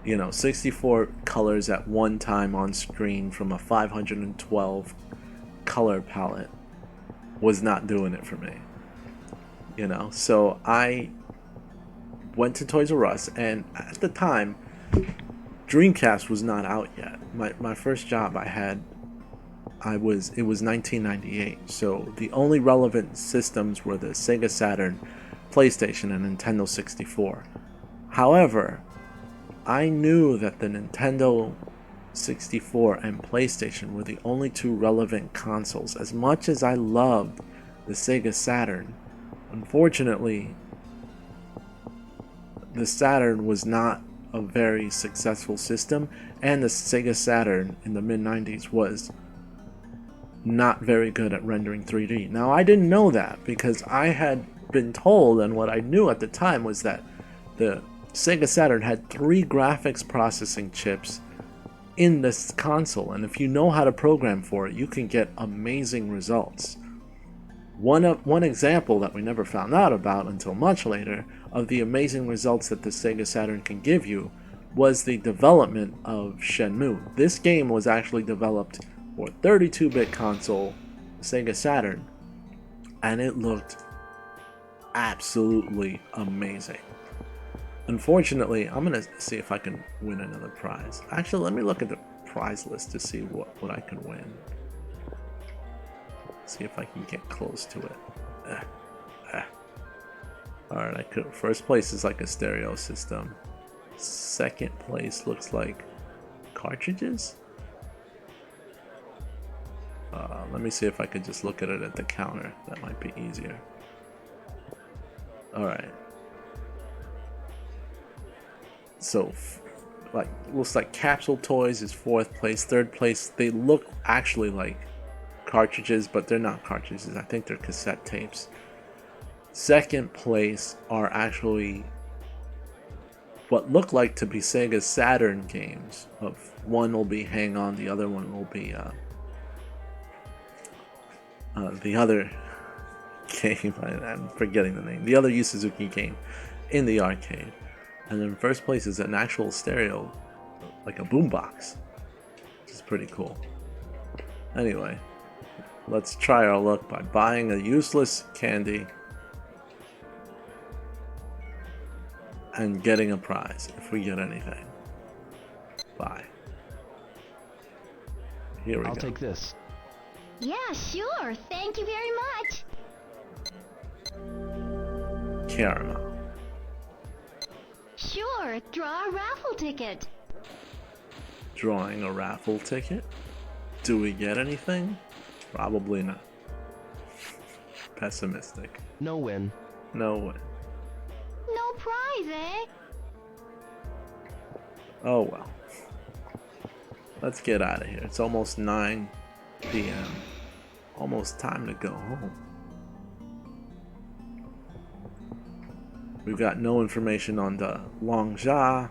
[SPEAKER 1] You know, 64 colors at one time on screen from a 512 color palette was not doing it for me. You know, so I went to Toys R Us, and at the time, Dreamcast was not out yet. My first job I had, it was 1998, so the only relevant systems were the Sega Saturn, PlayStation, and Nintendo 64. However, I knew that the Nintendo 64 and PlayStation were the only two relevant consoles. As much as I loved the Sega Saturn, unfortunately, the Saturn was not a very successful system, and the Sega Saturn in the mid 90s was not very good at rendering 3D. Now, I didn't know that because I had been told, and what I knew at the time was that the Sega Saturn had 3 graphics processing chips in this console, and if you know how to program for it, you can get amazing results. One example that we never found out about until much later of the amazing results that the Sega Saturn can give you was the development of Shenmue. This game was actually developed for 32-bit console, Sega Saturn, and it looked absolutely amazing. Unfortunately, I'm gonna see if I can win another prize. Actually, let me look at the prize list to see what I can win. See if I can get close to it. Alright, I could. First place is like a stereo system. Second place looks like cartridges. Let me see if I could just look at it at the counter. That might be easier. Alright. So, like, looks like Capsule Toys is 4th place. 3rd place, they look actually like cartridges, but they're not cartridges. I think they're cassette tapes. 2nd place are actually what look like to be Sega Saturn games. Of one will be Hang On, the other one will be the other game. I'm forgetting the name. The other Yu Suzuki game in the arcade. And then 1st place is an actual stereo, like a boombox, which is pretty cool. Anyway, let's try our luck by buying a useless candy and getting a prize if we get anything. Bye. Here we go.
[SPEAKER 2] I'll take this.
[SPEAKER 9] Yeah, sure. Thank you very much.
[SPEAKER 1] Caramel.
[SPEAKER 9] Sure, draw a raffle ticket.
[SPEAKER 1] Drawing a raffle ticket? Do we get anything? Probably not. Pessimistic.
[SPEAKER 2] No win.
[SPEAKER 1] No win.
[SPEAKER 9] No prize, eh?
[SPEAKER 1] Oh well. Let's get out of here. It's almost 9 p.m. Almost time to go home. We've got no information on the Longjia,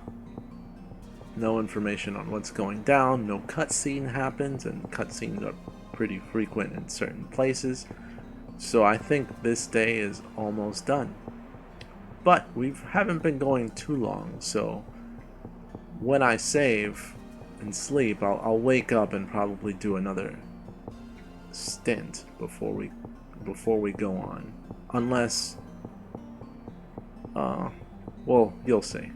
[SPEAKER 1] no information on what's going down, no cutscene happens, and cutscenes are pretty frequent in certain places. So I think this day is almost done. But we haven't been going too long, so when I save and sleep, I'll wake up and probably do another stint before we go on. Unless well, you'll see.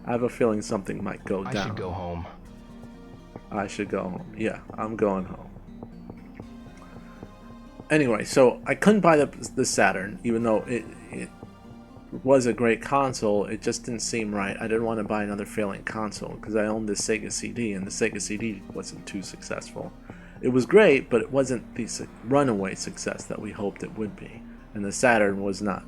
[SPEAKER 1] I have a feeling something might go down.
[SPEAKER 3] I should go home.
[SPEAKER 1] I should go home. Yeah, I'm going home. Anyway, so I couldn't buy the Saturn, even though it was a great console. It just didn't seem right. I didn't want to buy another failing console because I owned the Sega CD, and the Sega CD wasn't too successful. It was great, but it wasn't the runaway success that we hoped it would be. And the Saturn was not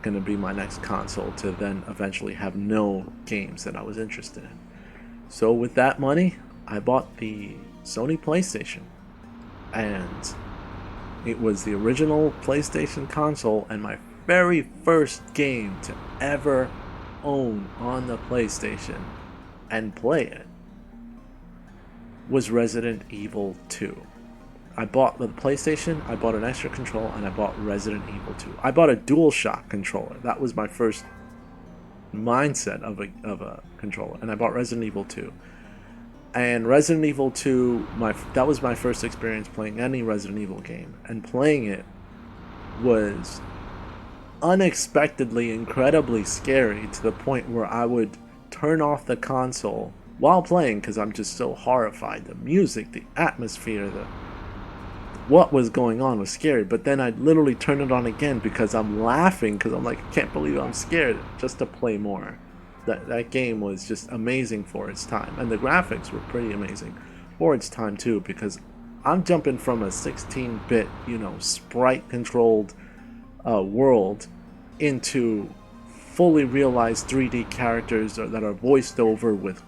[SPEAKER 1] going to be my next console to then eventually have no games that I was interested in. So with that money, I bought the Sony PlayStation, and it was the original PlayStation console, and my very first game to ever own on the PlayStation and play it was Resident Evil 2. I bought the PlayStation, I bought an extra controller, and I bought Resident Evil 2. I bought a DualShock controller. That was my first mindset of a controller. And I bought Resident Evil 2. And Resident Evil 2, that was my first experience playing any Resident Evil game. And playing it was unexpectedly incredibly scary, to the point where I would turn off the console while playing because I'm just so horrified. The music, the atmosphere, what was going on was scary, but then I'd literally turn it on again because I'm laughing, because I'm like, I can't believe I'm scared, just to play more. That game was just amazing for its time, and the graphics were pretty amazing for its time too, because I'm jumping from a 16-bit, sprite-controlled world into fully realized 3D characters that are voiced over with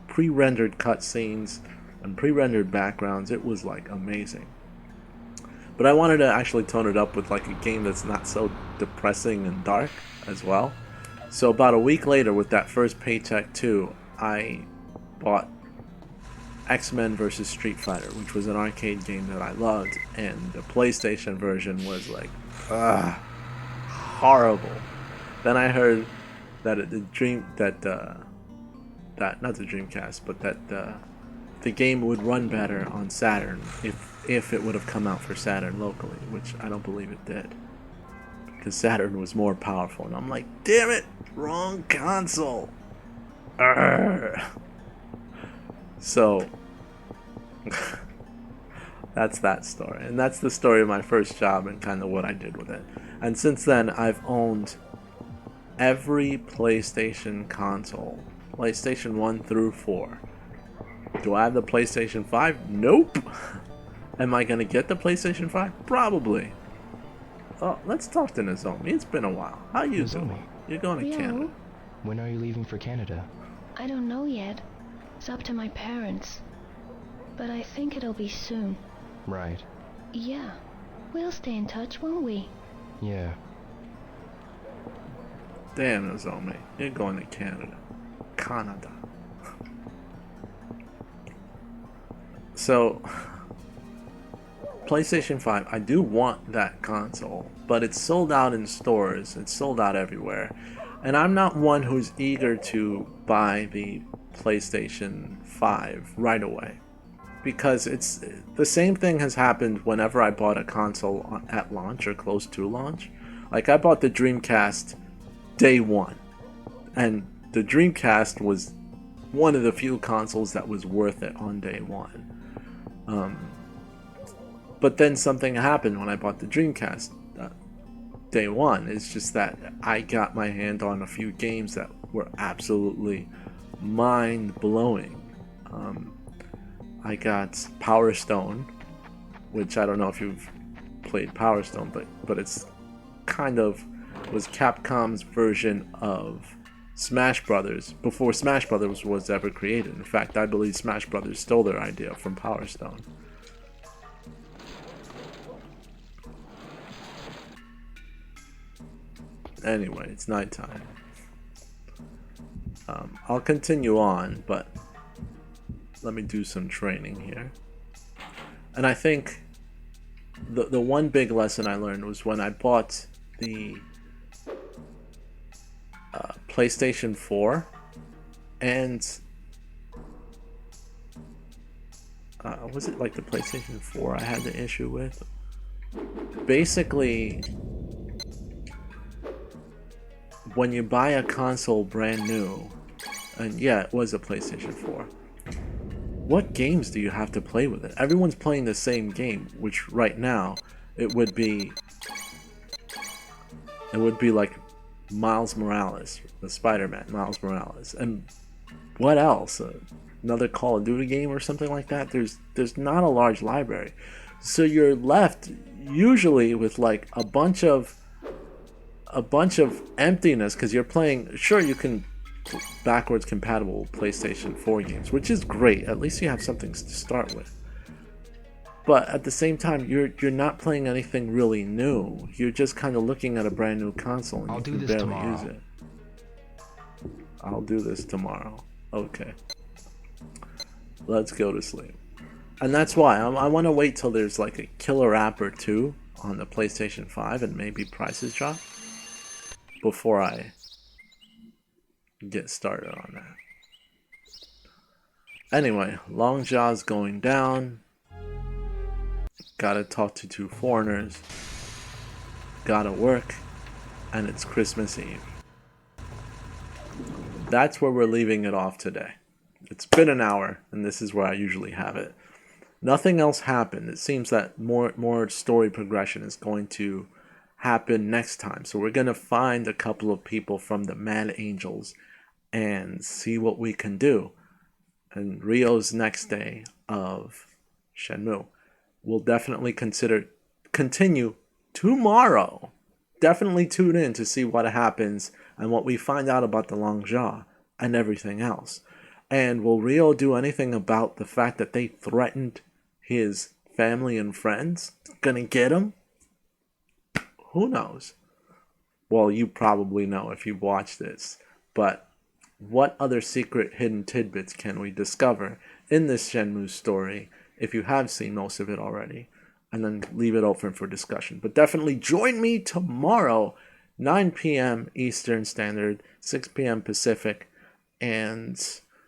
[SPEAKER 1] pre-rendered cutscenes and pre-rendered backgrounds. It was like amazing. But I wanted to actually tone it up with like a game that's not so depressing and dark as well. So about a week later, with that first Paycheck 2, I bought X-Men vs. Street Fighter, which was an arcade game that I loved, and the PlayStation version was like, horrible. Then I heard that not the Dreamcast, but that the game would run better on Saturn if it would have come out for Saturn locally, which I don't believe it did, because Saturn was more powerful. And I'm like, damn it, wrong console. Arrgh. So that's that story, and that's the story of my first job and kind of what I did with it. And since then, I've owned every PlayStation console, PlayStation 1 through 4. Do I have the PlayStation 5? Nope. Am I gonna get the PlayStation 5? Probably. Oh, let's talk to Nozomi. It's been a while. How you doing? You're going to Canada.
[SPEAKER 3] When are you leaving for Canada?
[SPEAKER 9] I don't know yet. It's up to my parents. But I think it'll be soon.
[SPEAKER 3] Right.
[SPEAKER 9] Yeah. We'll stay in touch, won't we?
[SPEAKER 3] Yeah.
[SPEAKER 1] Damn, Nozomi. You're going to Canada. Canada. So, PlayStation 5, I do want that console, but it's sold out in stores, it's sold out everywhere, and I'm not one who's eager to buy the PlayStation 5 right away, because it's the same thing has happened whenever I bought a console at launch or close to launch. Like, I bought the Dreamcast day one, and the Dreamcast was one of the few consoles that was worth it on day one. But then something happened when I bought the Dreamcast day one. It's just that I got my hand on a few games that were absolutely mind-blowing. I got Power Stone, which I don't know if you've played Power Stone, but it's kind of was Capcom's version of Smash Brothers before Smash Brothers was ever created. In fact, I believe Smash Brothers stole their idea from Power Stone. Anyway, it's nighttime. I'll continue on, but let me do some training here. And I think the one big lesson I learned was when I bought the PlayStation 4, and was it like the PlayStation 4 I had the issue with? Basically, when you buy a console brand new, and yeah, it was a PlayStation 4, what games do you have to play with it? Everyone's playing the same game, which right now it would be like Miles Morales, the Spider-Man, Miles Morales, and what else? Another Call of Duty game or something like that. There's not a large library, so you're left usually with like a bunch of emptiness, because you're playing. Sure, you can backwards compatible PlayStation 4 games, which is great. At least you have something to start with. But at the same time, you're not playing anything really new. You're just kind of looking at a brand new console and you can barely use it. I'll do this tomorrow. Okay. Let's go to sleep. And that's why I want to wait till there's like a killer app or two on the PlayStation 5 and maybe prices drop before I get started on that. Anyway, Long Jaw's going down. Gotta talk to two foreigners. Gotta work. And it's Christmas Eve. That's where we're leaving it off today. It's been an hour, and this is where I usually have it. Nothing else happened. It seems that more story progression is going to happen next time. So we're going to find a couple of people from the Mad Angels and see what we can do. And Rio's next day of Shenmue. We'll definitely continue tomorrow. Definitely tune in to see what happens and what we find out about the Long Jaw and everything else. And will Rio do anything about the fact that they threatened his family and friends? Gonna get him? Who knows? Well, you probably know if you watch this. But what other secret hidden tidbits can we discover in this Shenmue story if you have seen most of it already? And then leave it open for discussion. But definitely join me tomorrow, 9 p.m. Eastern Standard, 6 p.m. Pacific. And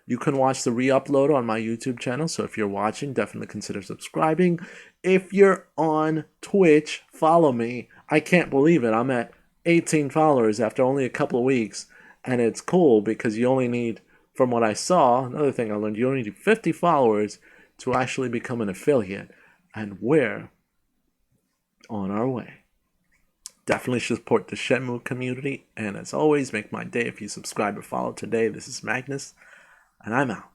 [SPEAKER 1] you can watch the re-upload on my YouTube channel. So if you're watching, definitely consider subscribing. If you're on Twitch, follow me. I can't believe it. I'm at 18 followers after only a couple of weeks. And it's cool because you only need, from what I saw, another thing I learned, you only need 50 followers to actually become an affiliate. And we're on our way. Definitely support the Shenmue community. And as always, make my day if you subscribe or follow today. This is Magnus, and I'm out.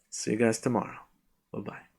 [SPEAKER 1] See you guys tomorrow. Bye-bye.